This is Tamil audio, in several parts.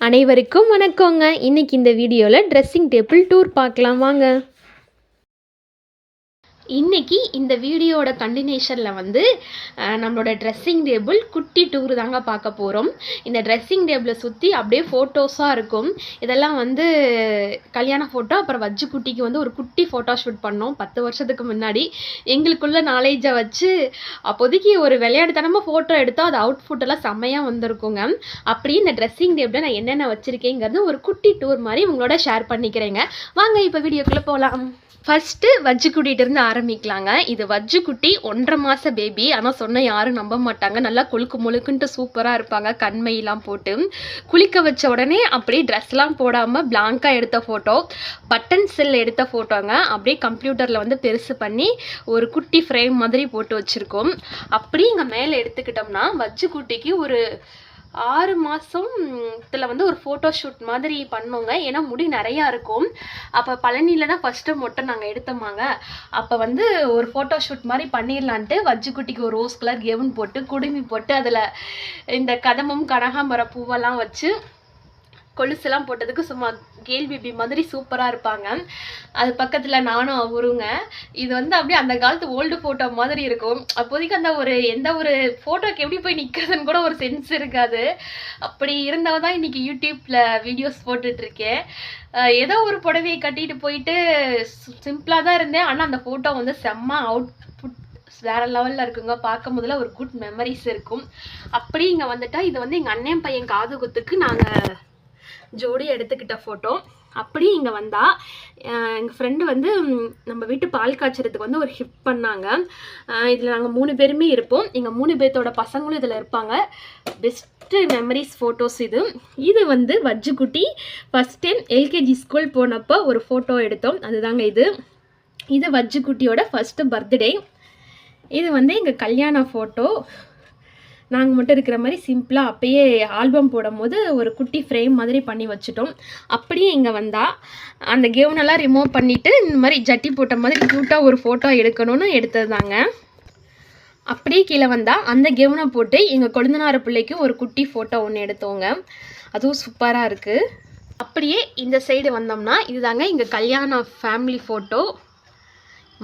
அனைவருக்கும் வணக்கங்க. இன்னைக்கு இந்த வீடியோவில் ட்ரெஸ்ஸிங் டேபிள் டூர் பார்க்கலாம் வாங்க. இன்றைக்கி இந்த வீடியோட கண்டினியூஷனில் வந்து நம்மளோட ட்ரெஸ்ஸிங் டேபிள் குட்டி டூர் தாங்க பார்க்க போகிறோம். இந்த ட்ரெஸ்ஸிங் டேபிளை சுற்றி அப்படியே ஃபோட்டோஸாக இருக்கும். இதெல்லாம் வந்து கல்யாண ஃபோட்டோ, அப்புறம் வஜ்ஜு குட்டிக்கு வந்து ஒரு குட்டி ஃபோட்டோ ஷூட் பண்ணோம் 10 வருஷத்துக்கு முன்னாடி. எங்களுக்குள்ள நாலேஜை வச்சு அப்போதைக்கு ஒரு விளையாட்டுத்தனமாக ஃபோட்டோ எடுத்தோம். அது அவுட்ஃபுட்டெல்லாம் செம்மையாக வந்திருக்குங்க. அப்படி இந்த ட்ரெஸ்ஸிங் டேபிளில் நான் என்னென்ன வச்சுருக்கேங்கிறது ஒரு குட்டி டூர் மாதிரி உங்களோட ஷேர் பண்ணிக்கிறேங்க. வாங்க இப்போ வீடியோக்குள்ளே போகலாம். ஃபஸ்ட்டு வஜ்ஜுக்குட்டிகிட்டேருந்து ஆரம்பிக்கலாங்க. இது வஜ்ஜுக்குட்டி 1.5 மாத பேபி. ஆனால் சொன்னால் யாரும் நம்ப மாட்டாங்க. நல்லா கொழுக்கு முழுக்குன்ட்டு சூப்பராக இருப்பாங்க. கண்மையெல்லாம் போட்டு குளிக்க வச்ச உடனே அப்படியே ட்ரெஸ்லாம் போடாமல் பிளாங்காக எடுத்த ஃபோட்டோ, பட்டன் செல்லில் எடுத்த ஃபோட்டோங்க. அப்படியே கம்ப்யூட்டரில் வந்து பெருசு பண்ணி ஒரு குட்டி ஃப்ரேம் மாதிரி போட்டு வச்சுருக்கோம். அப்படி இங்கே மேலே எடுத்துக்கிட்டோம்னா வஜ்ஜுக்குட்டிக்கு ஒரு 6 மாதத்தில் வந்து ஒரு ஃபோட்டோ ஷூட் மாதிரி பண்ணோங்க. ஏன்னா முடி நிறையா இருக்கும். அப்போ பழனியில் தான் ஃபஸ்ட்டு மொட்டை நாங்கள் எடுத்தோமாங்க. அப்போ வந்து ஒரு ஃபோட்டோ ஷூட் மாதிரி பண்ணிடலான்ட்டு வஜ்ஜுக்குட்டிக்கு ஒரு ரோஸ் கலர் கெவுன் போட்டு குடுமி போட்டு அதில் இந்த கதம்பம் கனகாம்பர பூவெல்லாம் வச்சு கொலுசெல்லாம் போட்டதுக்கு சும்மா கேர்ள் பேபி மாதிரி சூப்பராக இருப்பாங்க. அது பக்கத்தில் நானும் அவருங்க. இது வந்து அப்படியே அந்த காலத்து ஓல்டு ஃபோட்டோ மாதிரி இருக்கும். அப்போதைக்கு அந்த எந்த ஒரு ஃபோட்டோக்கு எப்படி போய் நிற்கிறதுன்னு கூட ஒரு சென்ஸ் இருக்காது. அப்படி இருந்தவ தான் இன்றைக்கி யூடியூப்பில் வீடியோஸ் போட்டுட்ருக்கேன். ஏதோ ஒரு புடவையை கட்டிட்டு போயிட்டு சிம்பிளாக தான் இருந்தேன். ஆனால் அந்த ஃபோட்டோ வந்து செம்ம அவுட்புட் வேறு லெவலில் இருக்குங்க. பார்க்கும் போதில் ஒரு குட் மெமரிஸ் இருக்கும். அப்படி இங்கே வந்துட்டால் இது வந்து எங்கள் அண்ணன் பையன் காது குத்துக்கு நாங்கள் ஜோடி எடுத்துக்கிட்ட ஃபோட்டோ. அப்படி இங்கே வந்தால் எங்கள் ஃப்ரெண்டு வந்து நம்ம வீட்டு பால் காய்ச்சறதுக்கு வந்து ஒரு ஹிப் பண்ணாங்க. இதில் நாங்கள் 3 பேருமே இருப்போம். எங்கள் 3 பேர்த்தோட பசங்களும் இதில் இருப்பாங்க. பெஸ்ட்டு மெமரிஸ் ஃபோட்டோஸ் இது. இது வந்து வஜ்ஜுக்குட்டி ஃபஸ்ட் டைம் எல்கேஜி ஸ்கூல் போனப்போ ஒரு ஃபோட்டோ எடுத்தோம். அதுதாங்க இது. இது வஜ்ஜுக்குட்டியோட ஃபஸ்ட்டு பர்த்டே. இது வந்து எங்கள் கல்யாண ஃபோட்டோ. நாங்கள் மட்டும் இருக்கிற மாதிரி சிம்பிளாக அப்போயே ஆல்பம் போடும்போது ஒரு குட்டி ஃப்ரேம் மாதிரி பண்ணி வச்சுட்டோம். அப்படியே இங்கே வந்தால் அந்த கெவுனெல்லாம் ரிமூவ் பண்ணிவிட்டு இந்த மாதிரி ஜட்டி போட்ட மாதிரி க்யூட்டாக ஒரு ஃபோட்டோ எடுக்கணும்னு எடுத்தது தாங்க. அப்படியே கீழே வந்தால் அந்த கெவுனை போட்டு எங்கள் கொழுந்தனார் பிள்ளைக்கு ஒரு குட்டி ஃபோட்டோ ஒன்று எடுத்தோங்க. அதுவும் சூப்பராக இருக்குது. அப்படியே இந்த சைடு வந்தோம்னா இதுதாங்க எங்கள் கல்யாண ஃபேமிலி ஃபோட்டோ.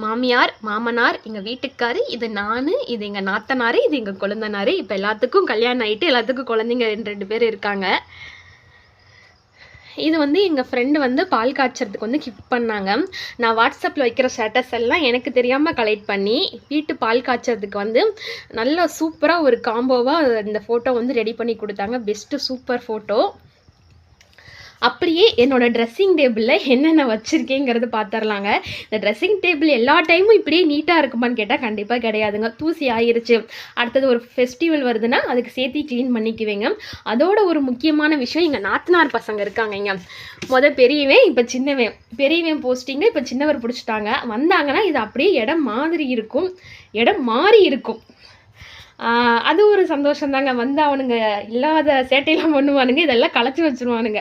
மாமியார், மாமனார், எங்கள் வீட்டுக்காரு, இது நான், இது எங்கள் நாத்தனார், இது எங்கள் கொழுந்தனார். இப்போ எல்லாத்துக்கும் கல்யாணம் ஆகிட்டு எல்லாத்துக்கும் குழந்தைங்க 2 பேர் இருக்காங்க. இது வந்து எங்கள் ஃப்ரெண்டு வந்து பால் காய்ச்சறதுக்கு வந்து கிஃப்ட் பண்ணாங்க. நான் வாட்ஸ்அப்பில் வைக்கிற ஸ்டேட்டஸ் எல்லாம் எனக்கு தெரியாமல் கலெக்ட் பண்ணி வீட்டு பால் காய்ச்சறதுக்கு வந்து நல்லா சூப்பராக ஒரு காம்போவாக இந்த ஃபோட்டோ வந்து ரெடி பண்ணி கொடுத்தாங்க. Best super photo. அப்படியே என்னோடய ட்ரெஸ்ஸிங் டேபிளில் என்னென்ன வச்சுருக்கேங்கிறது பார்த்துர்லாங்க. இந்த ட்ரெஸ்ஸிங் டேபிள் எல்லா டைமும் இப்படியே நீட்டாக இருக்குமான்னு கேட்டால் கண்டிப்பாக கிடையாதுங்க. தூசி ஆயிருச்சு. அடுத்தது ஒரு ஃபெஸ்டிவல் வருதுன்னா அதுக்கு சேர்த்து க்ளீன் பண்ணிக்குவேங்க. அதோட ஒரு முக்கியமான விஷயம், எங்கள் நாத்தனார் பசங்க இருக்காங்க. இங்கே பெரியவன், இப்போ சின்னவன். பெரியவன் போஸ்டிங்க, இப்போ சின்னவர் பிடிச்சிட்டாங்க. வந்தாங்கன்னா இது அப்படியே இடம் மாதிரி இருக்கும், இடம் மாறி இருக்கும். அது ஒரு சந்தோஷந்தாங்க. வந்து அவனுங்க இல்லாத சேட்டையெல்லாம் பண்ணுவானுங்க. இதெல்லாம் களைச்சி வச்சுருவானுங்க.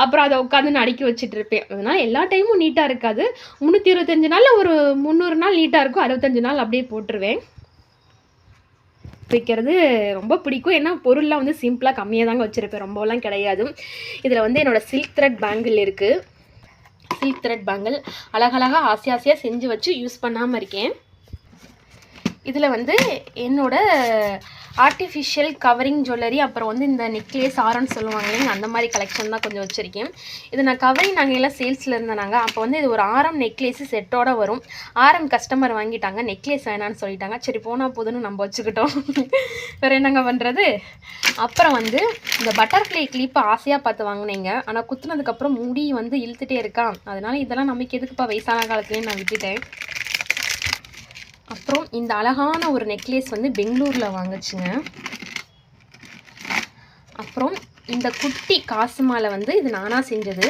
அப்புறம் அதை உட்காந்து நான் அடுக்கி வச்சுட்டு இருப்பேன். அதனால் எல்லா டைமும் நீட்டாக இருக்காது. 325 நாளில் ஒரு 300 நாள் நீட்டாக இருக்கும். 65 நாள் அப்படியே போட்டுருவேன். வைக்கிறது ரொம்ப பிடிக்கும். ஏன்னா பொருள்லாம் வந்து சிம்பிளாக கம்மியாக தாங்க வச்சுருப்பேன், ரொம்பலாம் கிடையாது. இதில் வந்து என்னோடய சில்க் த்ரெட் பேங்கிள் இருக்குது. சில்க் த்ரெட் பேங்கிள் அழகழகாக ஆசையாக செஞ்சு வச்சு யூஸ் பண்ணாமல் இருக்கேன். இதில் வந்து என்னோடய ஆர்டிஃபிஷியல் கவரிங் ஜுவல்லரி, அப்புறம் வந்து இந்த நெக்லேஸ் ஆரம்னு சொல்லுவாங்க இல்லைங்க, அந்த மாதிரி கலெக்ஷன் தான் கொஞ்சம் வச்சுருக்கேன். இது நான் கவரிங் நாங்கள் எல்லாம் சேல்ஸில் இருந்தேனாங்க. அப்போ வந்து இது ஒரு ஆரம் நெக்லேஸு செட்டோடு வரும். ஆரம் கஸ்டமர் வாங்கிட்டாங்க, நெக்லேஸ் வேணான்னு சொல்லிட்டாங்க. சரி போனால் போதுன்னு நம்ம வச்சுக்கிட்டோம். வேறு என்னங்க பண்ணுறது. அப்புறம் வந்து இந்த பட்டர்ஃப்ளை கிளிப்பை ஆசையாக பார்த்து வாங்கினீங்க. ஆனால் குத்துனதுக்கப்புறம் முடி வந்து இழுத்துட்டே இருக்கான். அதனால் இதெல்லாம் நமக்கு எதுக்குப்பா வயசான காலத்துலேயே நான் விட்டுட்டேன். அப்புறம் இந்த அழகான ஒரு நெக்லேஸ் வந்து பெங்களூரில் வாங்குச்சுங்க. அப்புறம் இந்த குட்டி காசு மாலை வந்து இது நானாக செஞ்சது.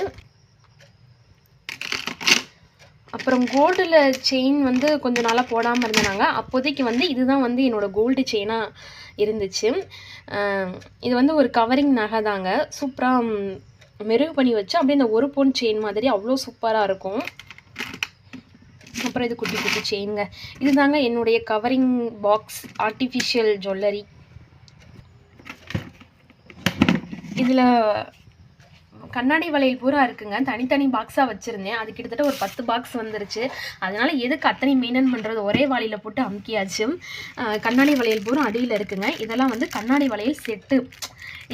அப்புறம் கோல்டில் செயின் வந்து கொஞ்சம் நாளாக போடாமல் இருந்தேனாங்க. அப்போதைக்கு வந்து இதுதான் வந்து என்னோடய கோல்டு செயினாக இருந்துச்சு. இது வந்து ஒரு கவரிங் நகை தாங்க. சூப்பராக மெருகு பண்ணி வச்சு அப்படியே இந்த 1 பவுன் செயின் மாதிரி அவ்வளோ சூப்பராக இருக்கும். அப்புறம் இது குட்டி குட்டி செயின்ங்க. இது தாங்க என்னுடைய கவரிங் பாக்ஸ் ஆர்டிஃபிஷியல் ஜுவல்லரி. இதில் கண்ணாடி வளையல் பூரா இருக்குங்க. தனித்தனி பாக்ஸாக வச்சுருந்தேன். அது கிட்டத்தட்ட ஒரு 10 பாக்ஸ் வந்துருச்சு. அதனால் எதுக்கு அத்தனை மெயின்டைன் பண்ணுறது, ஒரே வாளியில் போட்டு அமுக்கியாச்சு. கண்ணாடி வளையல் பூரா அடியில் இருக்குங்க. இதெல்லாம் வந்து கண்ணாடி வளையல் செட்டு.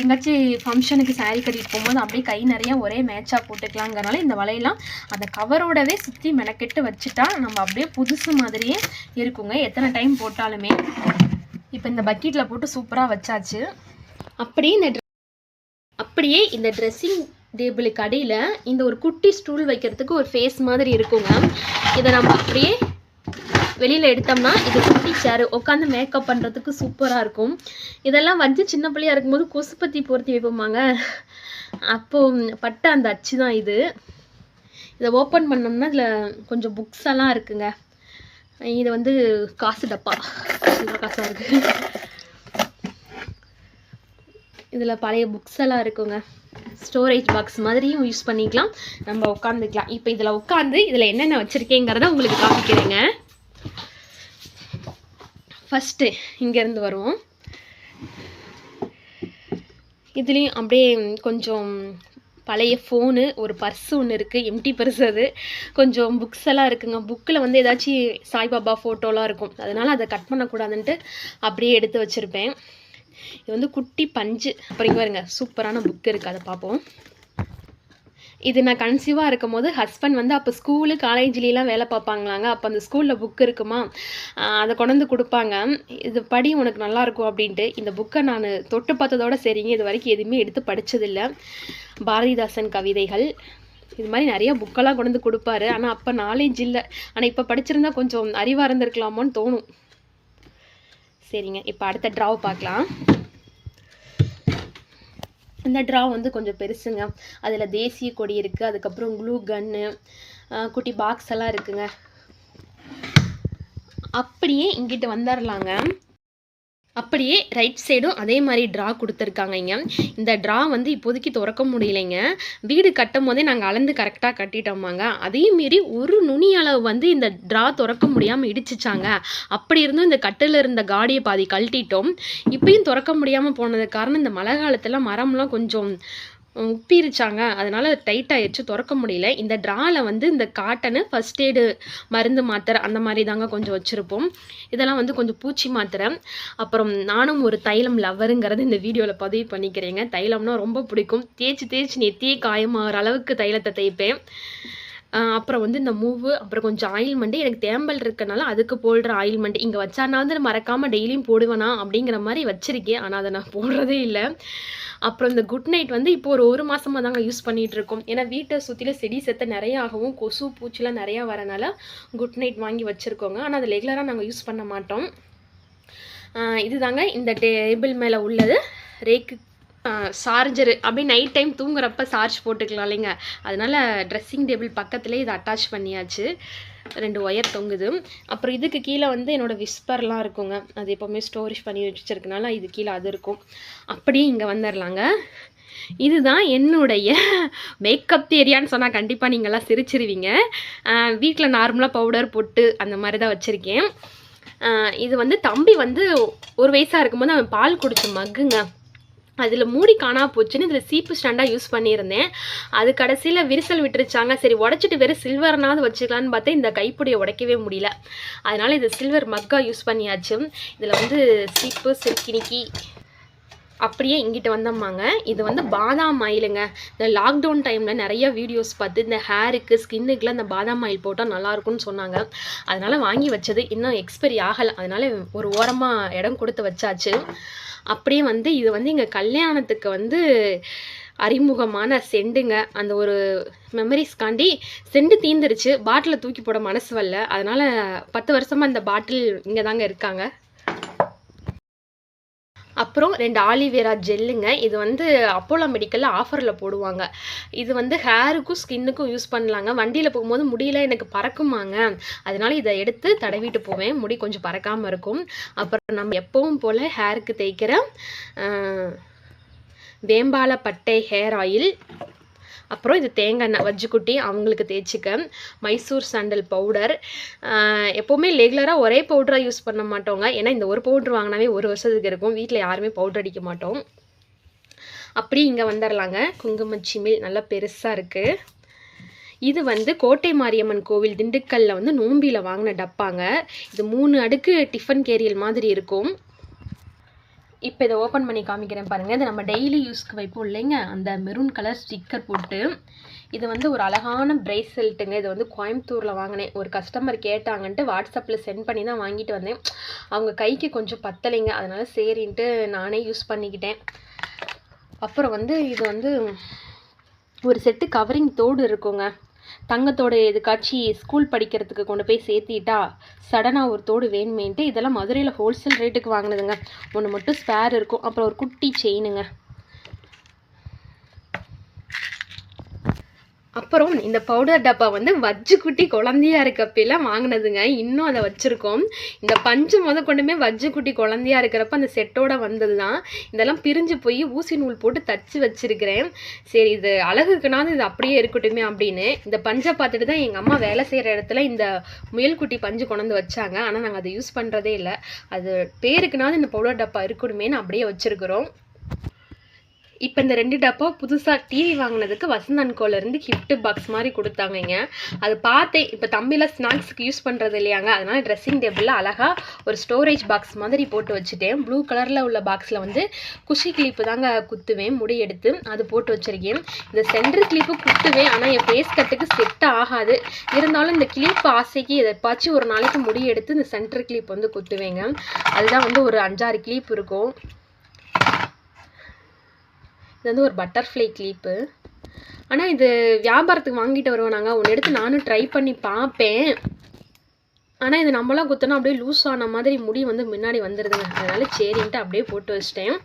எங்காச்சும் ஃபங்க்ஷனுக்கு சாரீ கட்டிட்டு போகும்போது அப்படியே கை நிறையா ஒரே மேட்சாக போட்டுக்கலாங்கிறனால இந்த வளையெல்லாம் அந்த கவரோடவே சுற்றி மெனக்கெட்டு வச்சுட்டா நம்ம அப்படியே புதுசு மாதிரியே இருக்குங்க, எத்தனை டைம் போட்டாலுமே. இப்போ இந்த பக்கெட்டில் போட்டு சூப்பராக வச்சாச்சு. அப்படியே இந்த ட்ரெஸ்ஸிங் டேபிளுக்கு அடியில் இந்த ஒரு குட்டி ஸ்டூல் வைக்கிறதுக்கு ஒரு ஃபேஸ் மாதிரி இருக்குங்க. இதை நம்ம அப்படியே வெளியில் எடுத்தோம்னா இது குட்டி சேர், உட்காந்து மேக்கப் பண்ணுறதுக்கு சூப்பராக இருக்கும். இதெல்லாம் வந்து சின்ன பிள்ளையாக இருக்கும்போது கொசுப்பத்தி பொருத்தி வைப்போமாங்க, அப்போது பட்ட அந்த அச்சு தான் இது. இதை ஓப்பன் பண்ணோம்னா இதில் கொஞ்சம் புக்ஸ் எல்லாம் இருக்குங்க. இது வந்து காசு டப்பா, காசாக இருக்குது. இதில் பழைய புக்ஸ் எல்லாம் இருக்குங்க. ஸ்டோரேஜ் பாக்ஸ் மாதிரியும் யூஸ் பண்ணிக்கலாம், நம்ம உட்காந்துக்கலாம். இப்போ இதில் உட்காந்து இதில் என்னென்ன வச்சுருக்கேங்கிறத உங்களுக்கு காமிக்கிறேங்க. ஃபஸ்ட்டு இங்கேருந்து வருவோம். இதுலேயும் அப்படியே கொஞ்சம் பழைய ஃபோனு, ஒரு பர்ஸு ஒன்று இருக்குது, எம்டி பர்ஸ். அது கொஞ்சம் புக்ஸ் எல்லாம் இருக்குங்க. புக்கில் வந்து ஏதாச்சும் சாய்பாபா ஃபோட்டோலாம் இருக்கும், அதனால் அதை கட் பண்ணக்கூடாதுன்ட்டு அப்படியே எடுத்து வச்சுருப்பேன். இது வந்து குட்டி பஞ்சு. அப்புறம் இங்கே பாருங்க, சூப்பரான புக் இருக்குது, அதை பார்ப்போம். இது நான் கன்சீவாக இருக்கும் போது ஹஸ்பண்ட் வந்து அப்போ ஸ்கூலு காலேஜ்லாம் வேலை பார்ப்பாங்களாங்க. அப்போ அந்த ஸ்கூலில் புக் இருக்குமா, அதை கொண்டு கொடுப்பாங்க. இது படி உனக்கு நல்லாயிருக்கும் அப்படின்ட்டு இந்த புக்கை நான் தொட்டு பார்த்ததோட சரிங்க, இது வரைக்கும் எதுவுமே எடுத்து படித்ததில்லை. பாரதிதாசன் கவிதைகள், இது மாதிரி நிறைய புக்கெல்லாம் கொண்டு கொடுப்பாரு. ஆனால் அப்போ நாலேஜ் இல்லை, ஆனால் இப்போ படிச்சிருந்தா கொஞ்சம் அறிவாக இருந்திருக்கலாமோன்னு தோணும். சரிங்க, இப்போ அடுத்த ட்ராவை பார்க்கலாம். இந்த ட்ரா வந்து கொஞ்சம் பெருசுங்க. அதில் தேசிய கொடி இருக்குது, அதுக்கப்புறம் க்ளூ கன்னு, குட்டி பாக்ஸ் எல்லாம் இருக்குங்க. அப்படியே இங்கிட்ட வந்துடலாங்க. அப்படியே ரைட் சைடும் அதே மாதிரி ட்ரா கொடுத்துருக்காங்க. இங்கே இந்த ட்ரா வந்து இப்போதைக்கு திறக்க முடியலைங்க. வீடு கட்டும் போதே நாங்கள் அளந்து கரெக்டாக கட்டிட்டோமாங்க. அதே மாரி ஒரு நுனி அளவு வந்து இந்த ட்ரா திறக்க முடியாமல் இடிச்சிச்சாங்க. அப்படி இருந்தும் இந்த கட்டில் இருந்த காடியை பாதி கழட்டிட்டோம். இப்பயும் திறக்க முடியாமல் போனதுக்கு காரணம் இந்த மழை காலத்தில் மரம்லாம் கொஞ்சம் உப்பிருச்சாங்க, அதனால் டைட் ஆயிடுச்சு, திறக்க முடியல. இந்த ட்ராவில் வந்து இந்த காட்டனு, ஃபஸ்ட் எய்டு மருந்து மாத்திரை அந்த மாதிரி தாங்க கொஞ்சம் வச்சுருப்போம். இதெல்லாம் வந்து கொஞ்சம் பூச்சி மாத்திரை. அப்புறம் நானும் ஒரு தைலம் லவ்வருங்கிறது இந்த வீடியோவில் பதிவு பண்ணிக்கிறேங்க. தைலம்னா ரொம்ப பிடிக்கும். தேய்ச்சி நெத்தியே காயமாகிற அளவுக்கு தைலத்தை தேய்ப்பேன். அப்புறம் வந்து இந்த மூவு, அப்புறம் கொஞ்சம் ஆயில்மெண்ட்டு. எனக்கு தேம்பல் இருக்கனால அதுக்கு போடுற ஆயில்மெண்ட் இங்கே வச்சானாவது மறக்காமல் டெய்லியும் போடுவேனா அப்படிங்கிற மாதிரி வச்சுருக்கேன், ஆனால் அதை நான் போடுறதே இல்லை. அப்புறம் இந்த குட் நைட் வந்து இப்போ ஒரு மாதமாக தாங்க யூஸ் பண்ணிகிட்டு இருக்கோம். ஏன்னா வீட்டை சுற்றிலும் செடி செத்த நிறையா ஆகவும் கொசு பூச்சிலாம் நிறையா வரனால குட் நைட் வாங்கி வச்சுருக்கோங்க. ஆனால் அதை ரெகுலராக நாங்கள் யூஸ் பண்ண மாட்டோம். இது தாங்க இந்த டேபிள் மேலே உள்ளது ரேக்கு சார்ஜரு. அப்படியே நைட் டைம் தூங்குறப்ப சார்ஜ் போட்டுக்கலாம் இல்லைங்க, அதனால் ட்ரெஸ்ஸிங் டேபிள் பக்கத்துலேயே இதை அட்டாச் பண்ணியாச்சு. 2 ஒயர் தொங்குது. அப்புறம் இதுக்கு கீழே வந்து என்னோடய விஸ்பர்லாம் இருக்குங்க, அது எப்போவுமே ஸ்டோரேஜ் பண்ணி வச்சுருக்கனால இது கீழே அது இருக்கும். அப்படியே இங்கே வந்துடலாங்க. இதுதான் என்னுடைய மேக்கப் ஏரியான்னு சொன்னால் கண்டிப்பாக நீங்கள்லாம் சிரிச்சிருவீங்க. வீட்டில் நார்மலாக பவுடர் பொட்டு அந்த மாதிரி தான் வச்சுருக்கேன். இது வந்து தம்பி வந்து 1 வயசாக இருக்கும்போது அவன் பால் குடிச்ச மக்குங்க, அதில் மூடி காணா போச்சுன்னு இதில் சீப்பு ஸ்டாண்டாக யூஸ் பண்ணியிருந்தேன். அது கடைசியில் விரிசல் விட்டுருச்சாங்க. சரி உடச்சிட்டு வெறும் சில்வர்னாவது வச்சுக்கலான்னு பார்த்தா இந்த கைப்பிடியை உடைக்கவே முடியல, அதனால் இது சில்வர் மக்கா யூஸ் பண்ணியாச்சு. இதில் வந்து சீப்பு சிறுக்கினிக்கி. அப்படியே இங்கிட்ட வந்தோம்மாங்க. இது வந்து பாதாம் ஆயிலுங்க. இந்த லாக்டவுன் டைமில் நிறைய வீடியோஸ் பார்த்து இந்த ஹேருக்கு ஸ்கின்னுக்குலாம் இந்த பாதாம் ஆயில் போட்டால் நல்லாயிருக்கும்னு சொன்னாங்க, அதனால் வாங்கி வச்சது. இன்னும் எக்ஸ்பைரி ஆகலை, அதனால் ஒரு ஓரமாக இடம் கொடுத்து வச்சாச்சு. அப்படியே வந்து இது வந்து எங்கள் கல்யாணத்துக்கு வந்து அறிமுகமான செண்டுங்க. அந்த ஒரு மெமரிஸ்காண்டி செண்டு தீந்துருச்சு, பாட்டிலை தூக்கி போட மனசு வரல, அதனால் 10 வருஷமாக இந்த பாட்டில் இங்கே தாங்க இருக்காங்க. அப்புறம் 2 ஆலிவேரா ஜெல்லுங்க. இது வந்து அப்போலோ மெடிக்கலில் ஆஃபரில் போடுவாங்க. இது வந்து ஹேருக்கும் ஸ்கின்னுக்கும் யூஸ் பண்ணலாங்க. வண்டியில் போகும்போது முடியல எனக்கு பறக்குமாங்க, அதனால் இதை எடுத்து தடவிட்டு போவேன், முடி கொஞ்சம் பறக்காமல் இருக்கும். அப்புறம் நம்ம எப்பவும் போல் ஹேருக்கு தேய்க்கிற வேம்பாலப்பட்டை ஹேர் ஆயில். அப்புறம் இது தேங்காய் எண்ணெய் வஜ்ஜுக்குட்டி அவங்களுக்கு தேய்ச்சிக்க. Mysore sandal powder. எப்போவுமே ரெகுலராக ஒரே பவுடராக யூஸ் பண்ண மாட்டோங்க, ஏன்னா இந்த ஒரு பவுட்ரு வாங்கினாவே 1 வருஷத்துக்கு இருக்கும். வீட்டில் யாருமே பவுடர் அடிக்க மாட்டோம். அப்படி இங்கே வந்துடலாங்க. குங்குமச்சிமிழ் நல்லா பெருசாக இருக்குது. இது வந்து கோட்டை மாரியம்மன் கோவில் திண்டுக்கல்லில் வந்து நோம்பியில் வாங்கின டப்பாங்க. இது 3 அடுக்கு டிஃபன் கேரியல் மாதிரி இருக்கும். இப்போ இதை ஓப்பன் பண்ணி காமிக்கிறேன் பாருங்கள். இது நம்ம டெய்லி யூஸ்க்கு வைப்போம் இல்லைங்க, அந்த மெரூன் கலர் ஸ்டிக்கர் போட்டு. இது வந்து ஒரு அழகான பிரேஸ்லெட்டுங்க. இது வந்து கோயம்புத்தூரில் வாங்கினேன். ஒரு கஸ்டமர் கேட்டாங்கன்ட்டு வாட்ஸ்அப்பில் சென்ட் பண்ணி தான் வாங்கிட்டு வந்தேன். அவங்க கைக்கு கொஞ்சம் பத்தலைங்க, அதனால் சரின்ட்டு நானே யூஸ் பண்ணிக்கிட்டேன். அப்புறம் வந்து இது வந்து ஒரு செட்டு கவரிங் தோடு இருக்குங்க. தங்கத்தோடு எதுக்காச்சும் ஸ்கூல் படிக்கிறதுக்கு கொண்டு போய் சேர்த்திட்டா சடனாக ஒரு தோடு வேணுமேன்ட்டு இதெல்லாம் மதுரையில் ஹோல்சேல் ரேட்டுக்கு வாங்கினதுங்க. ஒன்று மட்டும் ஸ்பேர் இருக்கும். அப்புறம் ஒரு குட்டி செயினுங்க. அப்புறம் இந்த பவுடர் டப்பா வந்து வஜ்ஜு குட்டி குழந்தையா இருக்கப்பெல்லாம் வாங்கினதுங்க. இன்னும் அதை வச்சுருக்கோம். இந்த பஞ்சு கொண்டுமே வஜ்ஜு குட்டி குழந்தையா இருக்கிறப்ப அந்த செட்டோட வந்தது தான். இதெல்லாம் பிரிஞ்சு போய் ஊசி நூல் போட்டு தச்சு வச்சுருக்கிறேன். சரி, இது அழகுக்குனாலும் இது அப்படியே இருக்கட்டுமே அப்படின்னு இந்த பஞ்சை பார்த்துட்டு தான் எங்கள் அம்மா வேலை செய்கிற இடத்துல இந்த முயல்குட்டி பஞ்சு கொண்டு வச்சாங்க. ஆனால் நாங்கள் அதை யூஸ் பண்ணுறதே இல்லை. அது பேருக்குனாலும் இந்த பவுடர் டப்பா இருக்கணுமேனு அப்படியே வச்சுருக்குறோம். இப்போ இந்த 2 டப்பா புதுசாக டிவி வாங்கினதுக்கு வசந்த் அண்ட் கோலேருந்து கிஃப்ட் பாக்ஸ் மாதிரி கொடுத்தாங்க. அது பார்த்தேன். இப்போ தம்பியில் ஸ்நாக்ஸுக்கு யூஸ் பண்ணுறது இல்லையாங்க, அதனால் ட்ரெஸ்ஸிங் டேபிளில் அழகாக ஒரு ஸ்டோரேஜ் பாக்ஸ் மாதிரி போட்டு வச்சுட்டேன். ப்ளூ கலரில் உள்ள பாக்ஸில் வந்து குஷி கிளிப்பு தாங்க குத்துவேன், முடி எடுத்து அது போட்டு வச்சுருக்கேன். இந்த சென்டர் கிளிப்பு குத்துவேன், ஆனால் என் ஃபேஸ் கட்டுக்கு செட் ஆகாது. இருந்தாலும் இந்த கிளிப் ஆசைக்கு எதைப்பாச்சும் ஒரு நாளைக்கு முடி எடுத்து இந்த சென்டர் கிளிப் வந்து குத்துவேங்க. அதுதான் வந்து ஒரு 5-6 கிளிப் இருக்கும். இது வந்து ஒரு பட்டர்ஃப்ளை கிளிப்பு. ஆனால் இது வியாபாரத்துக்கு வாங்கிட்டு வருவோம் நாங்கள். ஒன்று எடுத்து நானும் ட்ரை பண்ணி பார்ப்பேன். ஆனால் இது நம்மளாம் குத்தினா அப்படியே லூஸ் ஆன மாதிரி முடி வந்து முன்னாடி வந்துடுதுங்க. அதனால சரின்ட்டு அப்படியே போட்டு வச்சிட்டேன்.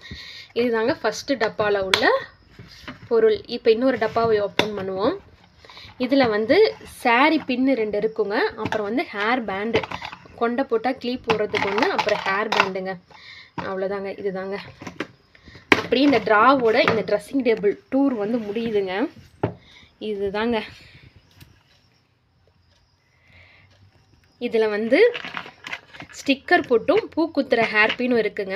இதுதாங்க ஃபஸ்ட்டு டப்பாவில் உள்ள பொருள். இப்போ இன்னொரு டப்பாவை ஓப்பன் பண்ணுவோம். இதில் வந்து சாரீ பின்னு 2 இருக்குங்க. அப்புறம் வந்து ஹேர் பேண்டு, கொண்டை போட்டால் கிளிப் போடுறதுக்கு ஒன்று, அப்புறம் ஹேர் பேண்டுங்க. அவ்வளோதாங்க. இதுதாங்க. அப்படியே இந்த ட்ராவோட இந்த ட்ரெஸ்ஸிங் டேபிள் டூர் வந்து முடியுதுங்க. இதுதாங்க. இதில் வந்து ஸ்டிக்கர் போட்டும் பூ குத்துற ஹேர்பின்னும் இருக்குங்க.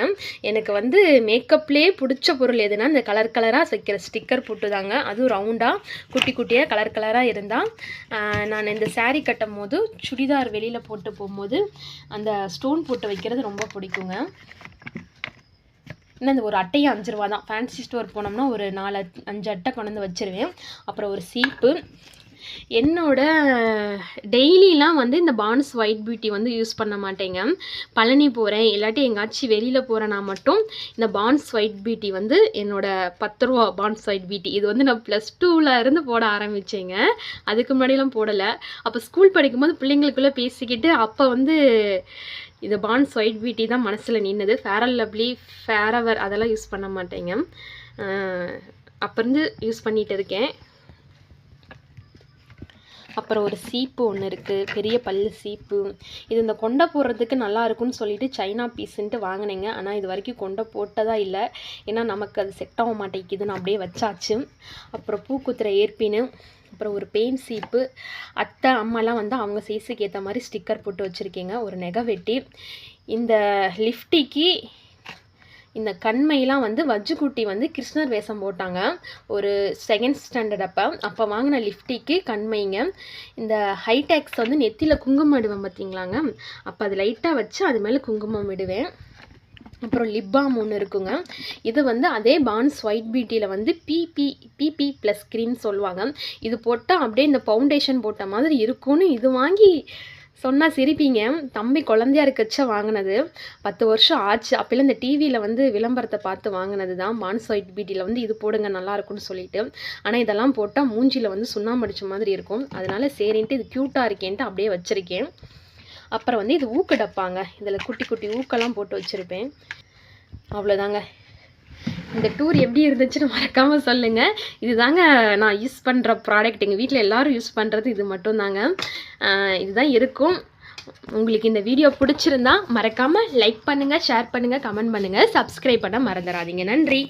எனக்கு வந்து மேக்கப்லேயே பிடிச்ச பொருள் எதுனா இந்த கலர் கலராக வைக்கிற ஸ்டிக்கர் போட்டு தாங்க. அதுவும் ரவுண்டாக குட்டி குட்டியாக கலர் கலராக இருந்தால் நான் இந்த சாரீ கட்டும் போது சுடிதார் வெளியில் போட்டு போகும்போது அந்த ஸ்டோன் போட்டு வைக்கிறது ரொம்ப பிடிக்குங்க. இன்னும் இந்த ஒரு அட்டையை 5 ரூபா தான். ஃபேன்சி ஸ்டோர் போனோம்னா ஒரு 4-5 அட்டை கொண்டு வந்து வச்சுருவேன். அப்புறம் ஒரு சீப்பு. என்னோட டெய்லிலாம் வந்து இந்த பான்ஸ் ஒயிட் பியூட்டி வந்து யூஸ் பண்ண மாட்டேங்க. பழனி போகிறேன் இல்லாட்டி எங்காச்சும் வெளியில் போகிறேன்னா மட்டும் இந்த பான்ஸ் ஒயிட் பியூட்டி வந்து என்னோட 10 ரூபா பான்ஸ் ஒயிட் பியூட்டி. இது வந்து நான் +2ல் இருந்து போட ஆரம்பித்தேங்க. அதுக்கு முன்னாடியெல்லாம் போடலை. அப்போ ஸ்கூல் படிக்கும்போது பிள்ளைங்களுக்குள்ளே பேசிக்கிட்டு அப்போ வந்து இது பான்ஸ் ஒயிட் பியூட்டி தான் மனசில் நின்றுது. ஃபேர் அண்ட் லவ்லி, ஃபேரவர் அதெல்லாம் யூஸ் பண்ண மாட்டேங்க. அப்போ இருந்து யூஸ் பண்ணிகிட்டு இருக்கேன். அப்புறம் ஒரு சீப்பு ஒன்று இருக்குது, பெரிய பல்லு சீப்பு. இது இந்த கொண்டை போடுறதுக்கு நல்லா இருக்குன்னு சொல்லிட்டு சைனா பீஸுன்ட்டு வாங்கினேங்க. ஆனால் இது வரைக்கும் கொண்டை போட்டதா இல்லை. ஏன்னா நமக்கு அது செட் ஆக மாட்டேங்குதுன்னு அப்படியே வச்சாச்சு. அப்புறம் பூக்குத்துற ஏற்பின்னு, அப்புறம் ஒரு பெயின் சீப்பு. அத்தை அம்மாலாம் வந்து அவங்க சைஸுக்கு ஏற்ற மாதிரி ஸ்டிக்கர் போட்டு வச்சுருக்கீங்க. ஒரு நெகை வெட்டி. இந்த லிஃப்டிக்கு இந்த கண்மையெல்லாம் வந்து வஜ்ஜுக்குட்டி வந்து கிருஷ்ணர் வேஷம் போட்டாங்க ஒரு 2nd ஸ்டாண்டர்ட் அப்போ வாங்கின லிஃப்டிக்கு கண்மைங்க. இந்த ஹைடெக்ஸ் வந்து நெத்தியில் குங்குமம் இடுவேன் பார்த்தீங்களாங்க, அப்போ அது லைட்டாக வச்சு அது மேலே குங்குமம் இடுவேன். அப்புறம் லிப் பாம் ஒன்று இருக்குங்க. இது வந்து அதே பான்ஸ் ஒயிட் பியூட்டியில் வந்து பிபி ப்ளஸ் க்ரீம் சொல்லுவாங்க. இது போட்டால் அப்படியே இந்த ஃபவுண்டேஷன் போட்ட மாதிரி இருக்கும்னு இது வாங்கி சொன்னால் சிரிப்பீங்க. தம்பி குழந்தையா இருக்கச்ச வாங்கினது, 10 வருஷம் ஆச்சு. அப்போல்லாம் இந்த டிவியில் வந்து விளம்பரத்தை பார்த்து வாங்கினது தான். பான்ஸ் ஒயிட் பியூட்டியில் வந்து இது போடுங்க நல்லாயிருக்கும்னு சொல்லிட்டு. ஆனால் இதெல்லாம் போட்டால் மூஞ்சியில் வந்து சுண்ணாம்பு அடித்த மாதிரி இருக்கும். அதனால சரின்ட்டு இது க்யூட்டாக இருக்கேன்ட்டு அப்படியே வச்சுருக்கேன். அப்புறம் வந்து இது ஊக்கு டப்பாங்க. இதில் குட்டி குட்டி ஊக்கெல்லாம் போட்டு வச்சுருப்பேன். அவ்வளோதாங்க. இந்த டூர் எப்படி இருந்துச்சுன்னு மறக்காமல் சொல்லுங்கள். இதுதாங்க நான் யூஸ் பண்ணுற ப்ராடக்ட். எங்கள் வீட்டில் எல்லோரும் யூஸ் பண்ணுறது இது மட்டும் தாங்க. இதுதான் இருக்கும். உங்களுக்கு இந்த வீடியோ பிடிச்சிருந்தா மறக்காமல் லைக் பண்ணுங்கள், ஷேர் பண்ணுங்கள், கமெண்ட் பண்ணுங்கள், சப்ஸ்கிரைப் பண்ண மறந்துடாதீங்க. நன்றி.